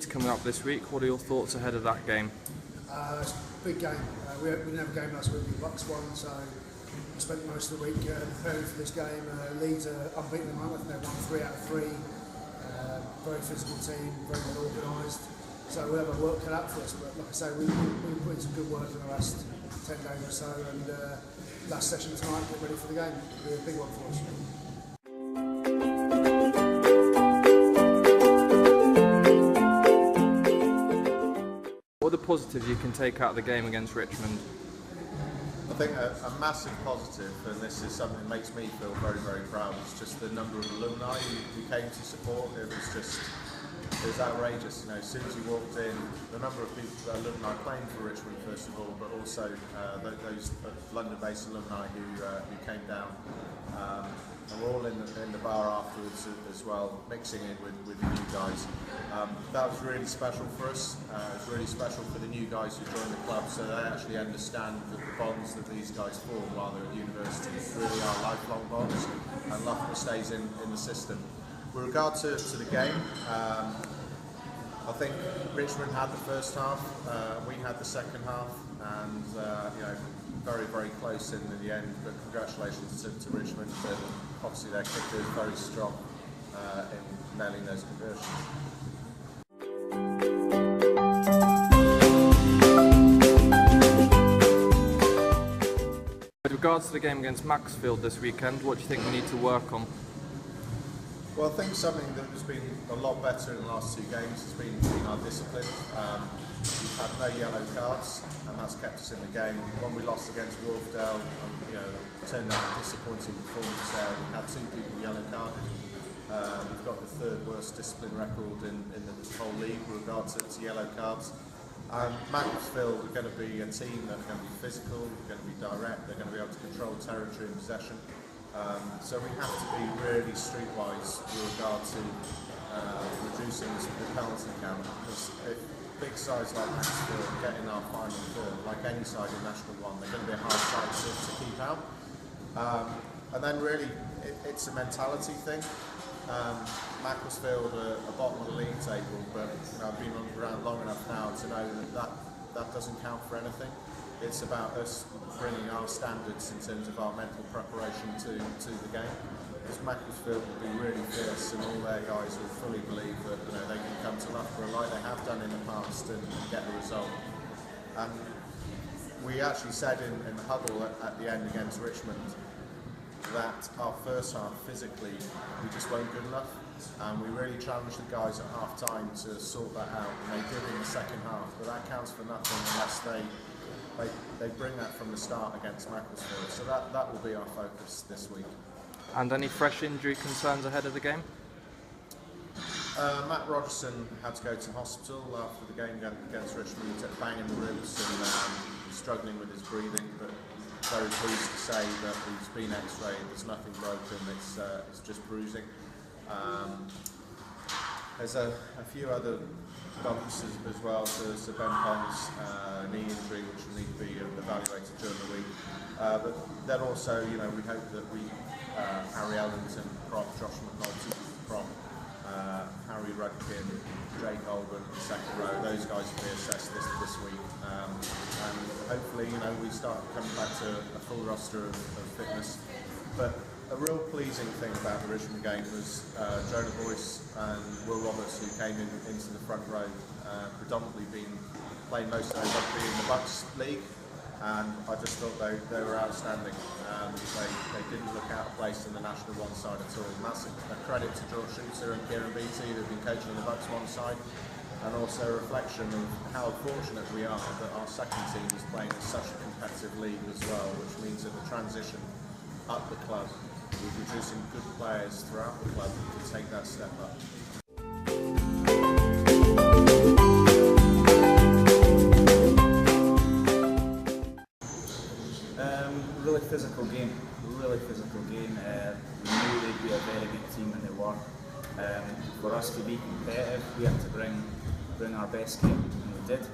coming up this week. What are your thoughts ahead of that game? It's a big game. We didn't have a game last week, the Bucks won, so I spent most of the week preparing for this game. Leeds are unbeaten at the moment. I think they've won 3 out of 3. Very physical team, very well organised. So we'll have a work cut out for us. But like I say, we put in some good work in the last 10 days or so, and last session tonight, get ready for the game. It'll be a big one for us. What are the positives you can take out of the game against Richmond? I think a massive positive, and this is something that makes me feel very, very proud, is just the number of alumni who came to support. It was outrageous. You know, as soon as you walked in, the number of people, alumni playing for Richmond first of all, but also those London-based alumni who came down. And we're all in the bar afterwards as well, mixing in with the new guys. That was really special for us. It was really special for the new guys who joined the club, so they actually understand that the bonds that these guys form while they're at university really are lifelong bonds, and Loughborough stays in the system. With regard to the game, I think Richmond had the first half, we had the second half, and you know, very, very close in the end, but congratulations to Richmond. Obviously their kicker is very strong in nailing those conversions. With regards to the game against Macclesfield this weekend, what do you think we need to work on? Well, I think something that has been a lot better in the last 2 games has been our discipline. We've had no yellow cards, and that's kept us in the game. When we lost against Loughborough, you know, turned out a disappointing performance there. We had 2 people yellow carded. We've got the 3rd worst discipline record in the whole league with regard to yellow cards. Macclesfield are going to be a team that are going to be physical, they're going to be direct, they're going to be able to control territory and possession. So we have to be really streetwise with regard to reducing the penalty count, because if big sides like Macclesfield get in our final third, like any side in National 1, they're going to be a hard side to keep out. And then really, it's a mentality thing. Macclesfield are bottom of the league table, but you know, I've been around long enough now to know that doesn't count for anything. It's about us bringing our standards in terms of our mental preparation to the game. Because Macclesfield will be really fierce, and all their guys will fully believe that, you know, they can come to Loughborough like they have done in the past and get a result. And we actually said in the huddle at the end against Richmond that our first half physically we just weren't good enough, and we really challenged the guys at half time to sort that out, and they did in the second half, but that counts for nothing unless they bring that from the start against Macclesfield. So that will be our focus this week. And any fresh injury concerns ahead of the game? Matt Rogerson had to go to hospital after the game against Richmond. He took a bang in the ribs and he's struggling with his breathing, but very pleased to say that he's been x-rayed, there's nothing broken, it's just bruising. There's a few other bumps as well, so Ben Pond's knee injury, which will need to be evaluated during the week. But then also, you know, we hope that Harry Ellington, prop, Josh McNulty, prop, Harry Rudkin, Jake Olben, the second row, those guys will be assessed this week. And hopefully, you know, we start coming back to a full roster of fitness. But a real pleasing thing about the Richmond game was Jonah Boyce and Will Roberts, who came into the front row, predominantly playing most of their rugby in the Bucks League, and I just thought they were outstanding. They didn't look out of place in the National 1 side at all, and that's a credit to Chuter and Ciaran Beattie, who've been coaching the Bucks 1 side, and also a reflection of how fortunate we are that our second team is playing in such a competitive league as well, which means that the transition up the club, we're producing good players throughout the club to take that step up. Really physical game. We knew they'd be a very good team, and they were. For us to be competitive, we had to bring our best game, and we did,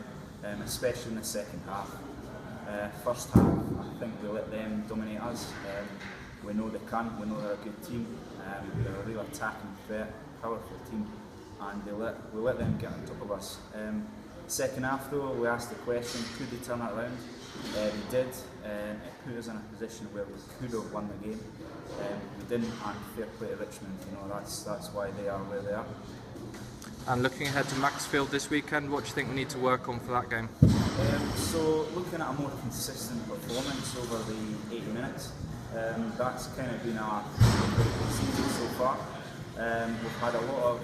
especially in the second half. First half, I think we let them dominate us. We know they can, we know they're a good team. They're a real attacking, fair, powerful team. and we let them get on top of us. Second half though, we asked the question, could they turn it around? They did. It put us in a position where we could have won the game. We didn't, and fair play to Richmond. You know, that's why they are where they are. And looking ahead to Maxfield this weekend, what do you think we need to work on for that game? So looking at a more consistent performance over the 80 minutes, that's kind of been our season so far. We've had a lot of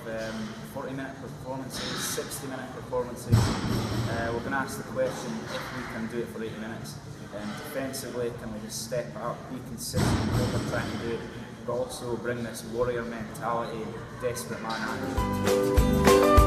40-minute performances, 60-minute performances. We're going to ask the question if we can do it for 80 minutes. Defensively, can we just step up, be consistent with what we're trying to do, but also bring this warrior mentality, desperate man attitude.